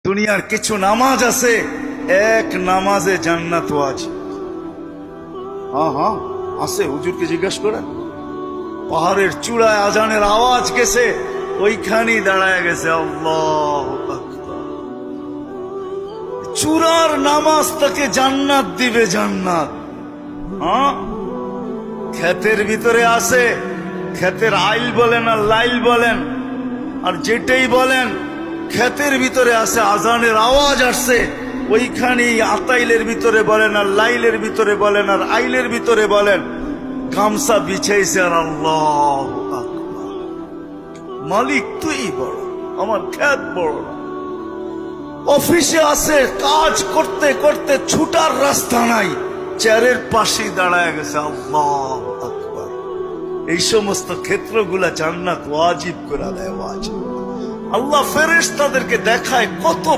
দুনিয়ার কিছু নামাজ আছে, এক নামাজে জান্নাত ওয়াজিব। হ্যাঁ আছে, হুজুরকে জিজ্ঞেস করেন। পাহাড়ের চূড়ায় আজানের আওয়াজ গেছে, ওইখানেই দাঁড়ায় গেছে আল্লাহু আকবার। চূড়ার নামাজ তাকে জান্নাত দিবে, জান্নাত। হ্যাঁ, ক্ষেতের ভিতরে আছে, ক্ষেতের আইল বলেন আর লাইল বলেন আর যেটাই বলেন, ক্ষেতের ভিতরে আছে, আজানের আওয়াজ আসছে, ওইখানেই আতাইলের ভিতরে বলেন আর লাইলের ভিতরে বলেন আর আইলের ভিতরে বলেন, গামছা বিছাইছে আর আল্লাহু আকবার। মালিক তুই বড়, আমার ক্ষেত বড় না। অফিসে আছে, কাজ করতে করতে ছুটার রাস্তা নাই, চেয়ারের পাশে দাঁড়ায় গেছে আল্লাহু আকবার। এই সমস্ত ক্ষেত্রগুলা জান্নাত ওয়াজিব করে দেয়, ওয়াজিব। আল্লাহ ফেরেশতাদেরকে দেখায় কত